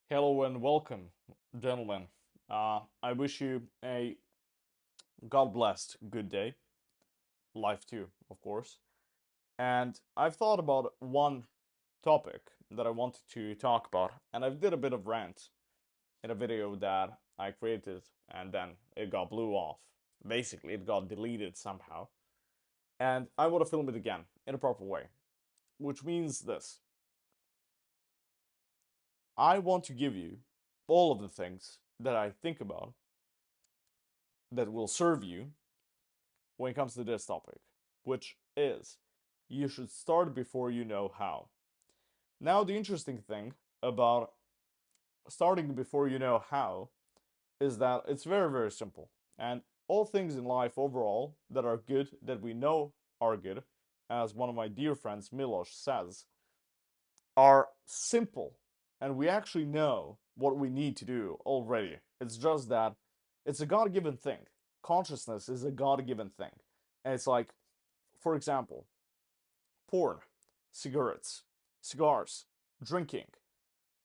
Hello and welcome, gentlemen. I wish you a God blessed good day, life too, of course. And I've thought about one topic that I wanted to talk about, and I did a bit of rant in a video that I created, and then it got blew off. Basically, it got deleted somehow, and I want to film it again in a proper way, which means this: I want to give you all of the things that I think about that will serve you when it comes to this topic, which is you should start before you know how. Now, the interesting thing about starting before you know how is that it's very, very simple. And all things in life overall that are good, that we know are good, as one of my dear friends Milos says, are simple. And we actually know what we need to do already. It's just that it's a God given thing. Consciousness is a God given thing. And it's like, for example, porn, cigarettes, cigars, drinking.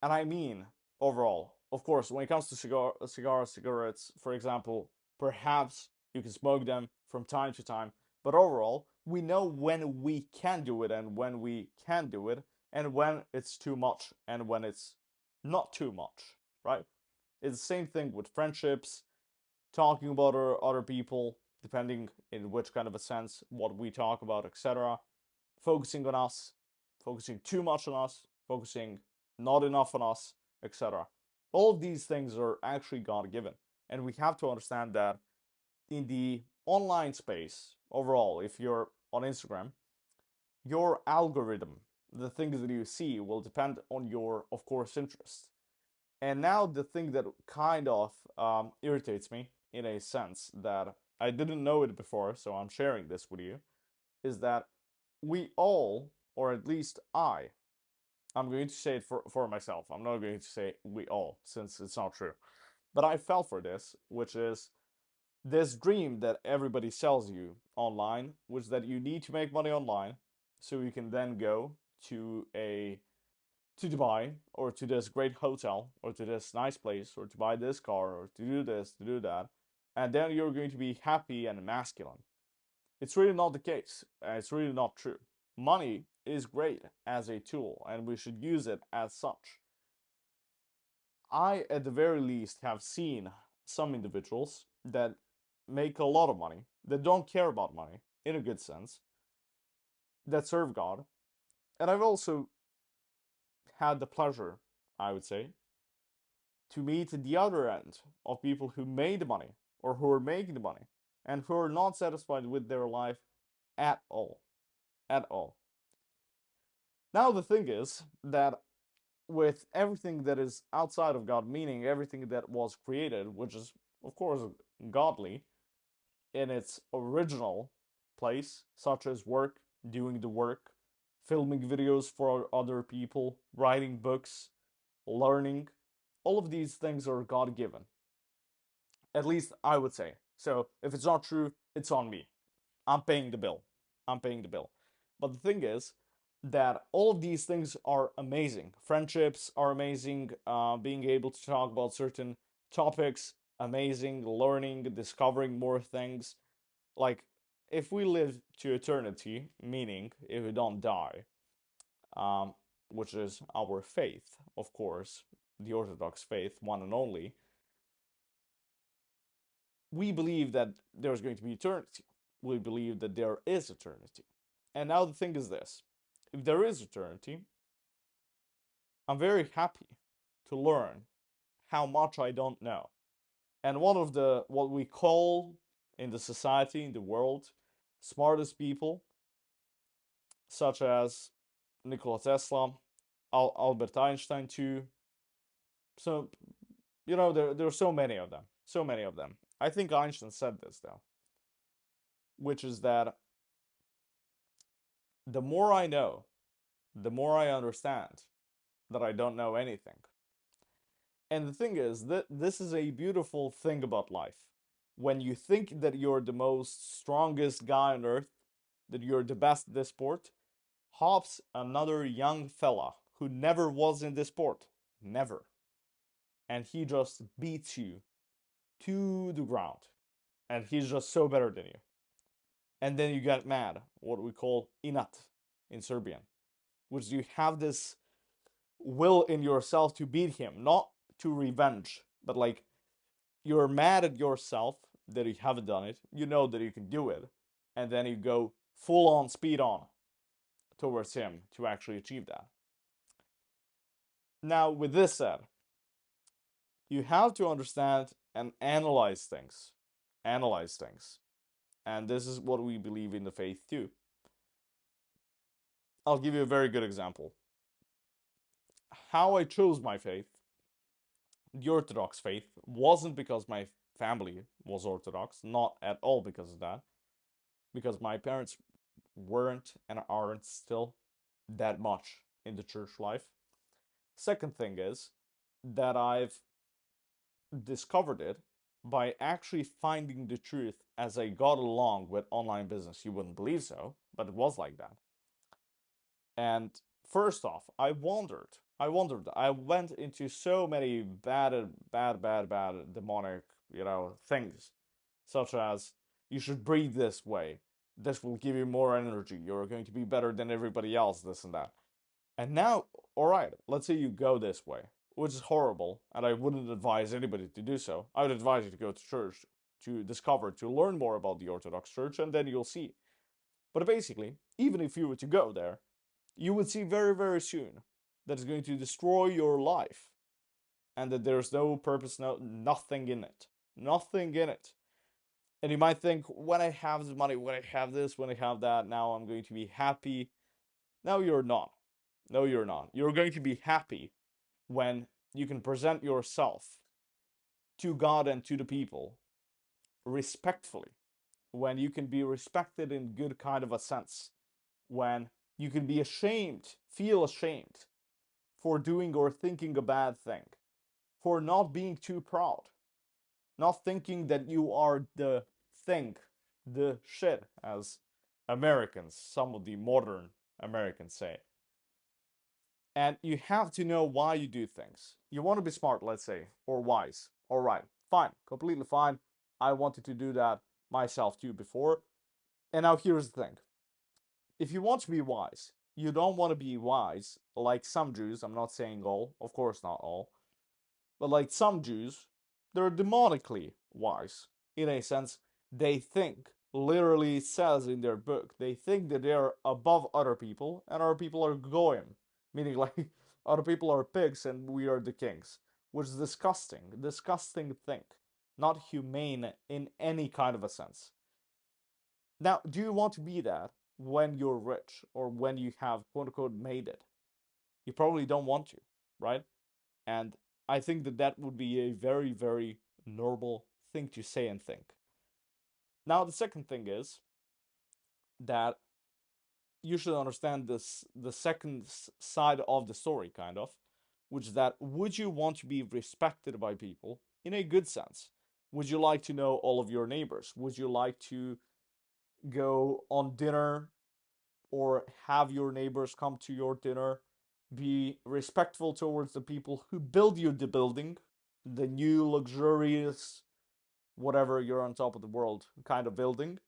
And I mean overall. Of course, when it comes to cigars, cigarettes, for example, perhaps you can smoke them from time to time. But overall, we know when we can do it and when we can do it, and when it's too much and when it's not too much, right? It's the same thing with friendships, talking about other people, depending in which kind of a sense, what we talk about, etc. Focusing on us, focusing too much on us, focusing not enough on us, etc. All of these things are actually God given. And we have to understand that in the online space overall, if you're on Instagram, your algorithm, the things that you see, will depend on your, of course, interests. And now the thing that kind of irritates me in a sense that I didn't know it before, so I'm sharing this with you, is that we all, or at least I'm going to say it for myself. I'm not going to say we all, since it's not true. But I fell for this, which is this dream that everybody sells you online, which is that you need to make money online so you can then go to a to Dubai or to this great hotel or to this nice place or to buy this car or to do this, to do that, and then you're going to be happy and masculine. It's really not the case. It's really not true. Money is great as a tool and we should use it as such. I, at the very least, have seen some individuals that make a lot of money, that don't care about money, in a good sense, that serve God. And I've also had the pleasure, I would say, to meet the other end of people who made money or who are making the money and who are not satisfied with their life at all. At all. Now, the thing is that with everything that is outside of God, meaning everything that was created, which is, of course, godly in its original place, such as work, doing the work, filming videos for other people, writing books, learning, all of these things are God given. At least I would say. So if it's not true, it's on me. I'm paying the bill. I'm paying the bill. But the thing is that all of these things are amazing. Friendships are amazing. Being able to talk about certain topics, amazing. Learning, discovering more things. Like, if we live to eternity, meaning if we don't die, um, which is our faith, of course, the Orthodox faith, one and only, we believe that there's going to be eternity. We believe that there is eternity. And now the thing is this: if there is eternity, I'm very happy to learn how much I don't know. And one of the what we call in the society, in the world, smartest people, such as Nikola Tesla, Albert Einstein, too. So, there are so many of them. So many of them. I think Einstein said this, though, which is that the more I know, the more I understand that I don't know anything. And the thing is that this is a beautiful thing about life. When you think that you're the most strongest guy on earth, that you're the best at this sport, hops another young fella who never was in this sport. Never. and he just beats you to the ground, and he's just so better than you. And then you get mad, what we call inat in Serbian, which you have this will in yourself to beat him, not to revenge, but like you're mad at yourself that you haven't done it, you know that you can do it, and then you go full on speed on towards him to actually achieve that. Now, with this said, you have to understand and analyze things. Analyze things. And this is what we believe in the faith too. I'll give you a very good example. How I chose my faith, the Orthodox faith, wasn't because my family was Orthodox, not at all because of that, because my parents weren't and aren't still that much in the church life. Second thing is that I've discovered it by actually finding the truth as I got along with online business. You wouldn't believe so, but it was like that. And first off, I wondered. I went into so many bad demonic, things, such as you should breathe this way. This will give you more energy. You're going to be better than everybody else. This and that. And now, all right, let's say you go this way, which is horrible, and I wouldn't advise anybody to do so. I would advise you to go to church to discover, to learn more about the Orthodox Church, and then you'll see. But basically, even if you were to go there, you would see very, very soon that it's going to destroy your life, and that there's no purpose, nothing in it. Nothing in it. And you might think, when I have the money, when I have this, when I have that, now I'm going to be happy. No, you're not. No, you're not. You're going to be happy when you can present yourself to God and to the people respectfully, when you can be respected in good kind of a sense, when you can be ashamed, feel ashamed for doing or thinking a bad thing, for not being too proud, not thinking that you are the thing, the shit, as Americans, some of the modern Americans say. And you have to know why you do things. You want to be smart, let's say, or wise. All right, fine, completely fine. I wanted to do that myself too before. And now here's the thing. If you want to be wise, you don't want to be wise like some Jews. I'm not saying all, of course not all, but like some Jews, they're demonically wise. In a sense, they think, literally says in their book, they think that they're above other people and other people are goyim, meaning like other people are pigs and we are the kings, which is disgusting, disgusting thing, not humane in any kind of a sense. Now, do you want to be that when you're rich or when you have quote unquote made it? You probably don't want to, right? And I think that that would be a very, very normal thing to say and think. Now, the second thing is that you should understand this the second side of the story, kind of, which is that would you want to be respected by people in a good sense? Would you like to know all of your neighbors? Would you like to go on dinner or have your neighbors come to your dinner? Be respectful towards the people who build you the building, the new luxurious whatever you're on top of the world kind of building,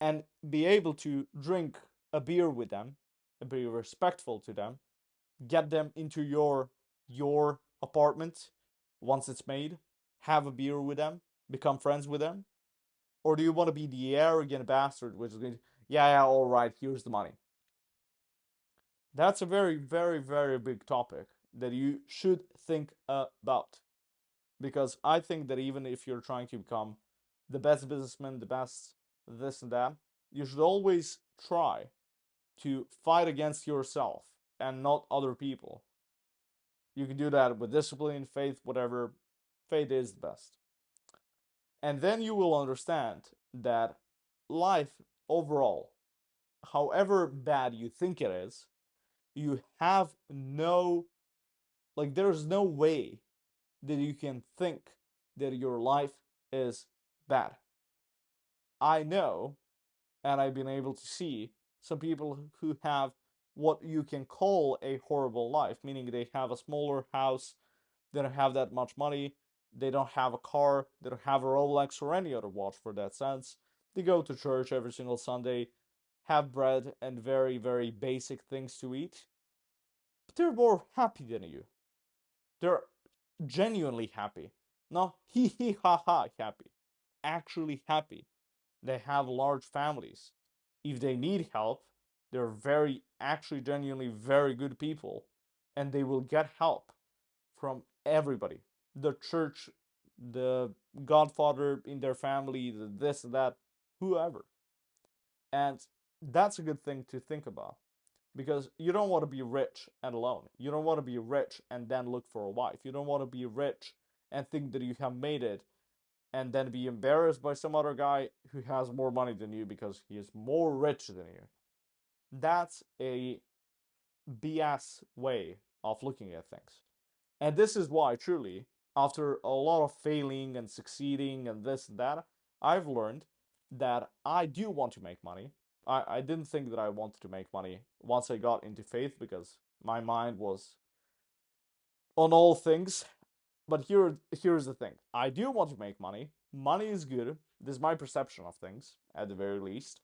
and be able to drink a beer with them, and be respectful to them, get them into your apartment once it's made, have a beer with them, become friends with them? Or do you want to be the arrogant bastard which is going to, yeah, all right, here's the money? That's a very, very, very big topic that you should think about. Because I think that even if you're trying to become the best businessman, the best this and that, you should always try to fight against yourself and not other people. You can do that with discipline, faith, whatever. Faith is the best. And then you will understand that life overall, however bad you think it is, you have no, like, there's no way that you can think that your life is bad. I know, and I've been able to see some people who have what you can call a horrible life, meaning they have a smaller house, They don't have that much money. They don't have a car. They don't have a Rolex or any other watch for that sense. They go to church every single Sunday, have bread and very, very basic things to eat. But they're more happy than you. They're genuinely happy. Not hee hee ha ha happy. Actually happy. They have large families. If they need help, they're very, actually, genuinely very good people. And they will get help from everybody. The church, the godfather in their family, the this, that, whoever. And that's a good thing to think about because you don't want to be rich and alone. You don't want to be rich and then look for a wife. You don't want to be rich and think that you have made it and then be embarrassed by some other guy who has more money than you because he is more rich than you. That's a BS way of looking at things. And this is why, truly, after a lot of failing and succeeding and this and that, I've learned that I do want to make money. I didn't think that I wanted to make money once I got into faith because my mind was on all things. But here's the thing. I do want to make money. Money is good. This is my perception of things, at the very least.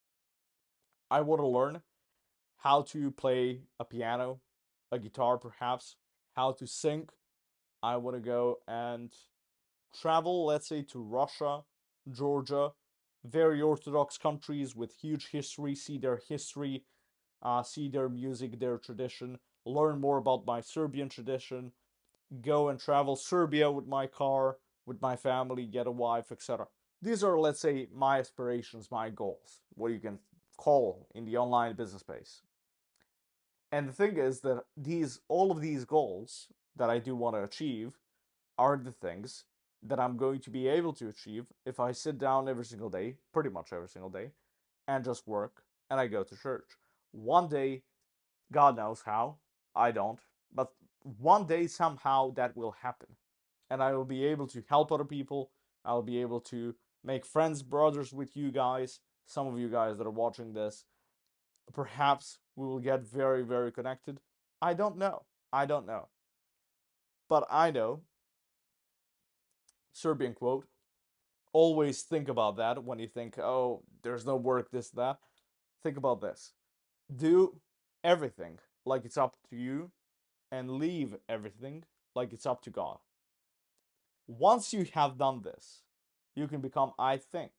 I want to learn how to play a piano, a guitar perhaps, how to sing. I want to go and travel, let's say, to Russia, Georgia, very Orthodox countries with huge history, see their history, see their music, their tradition, learn more about my Serbian tradition, go and travel Serbia with my car, with my family, get a wife, etc. These are, let's say, my aspirations, my goals, what you can call in the online business space. And the thing is that all of these goals that I do want to achieve are the things that I'm going to be able to achieve if I sit down every single day, pretty much every single day, and just work and I go to church. One day, God knows how, I don't, but one day somehow that will happen. And I will be able to help other people. I'll be able to make friends, brothers with you guys, some of you guys that are watching this. Perhaps we will get very, very connected. I don't know. I don't know. But I know, Serbian quote, always think about that when you think, oh, there's no work, this, that. Think about this. Do everything like it's up to you and leave everything like it's up to God. Once you have done this, you can become, I think,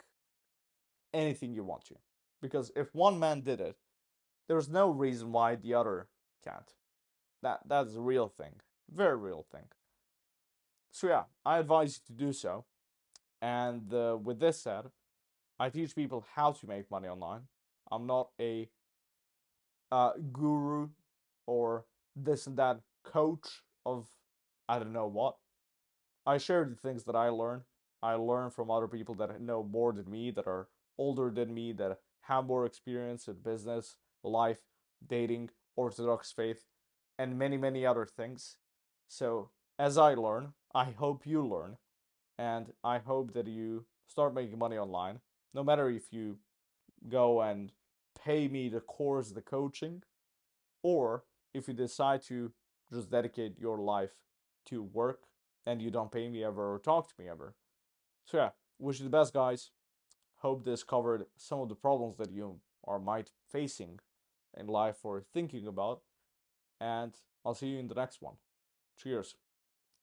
anything you want to. Because if one man did it, there's no reason why the other can't. That's a real thing. Very real thing. So yeah, I advise you to do so. And with this said, I teach people how to make money online. I'm not a guru or this and that coach of I don't know what. I share the things that I learn. I learn from other people that know more than me, that are older than me, that have more experience in business, life, dating, Orthodox faith, and many, many other things. So, as I learn, I hope you learn, and I hope that you start making money online, no matter if you go and pay me the course, the coaching, or if you decide to just dedicate your life to work and you don't pay me ever or talk to me ever. So yeah, wish you the best, guys. Hope this covered some of the problems that you are might facing in life or thinking about. And I'll see you in the next one. Cheers.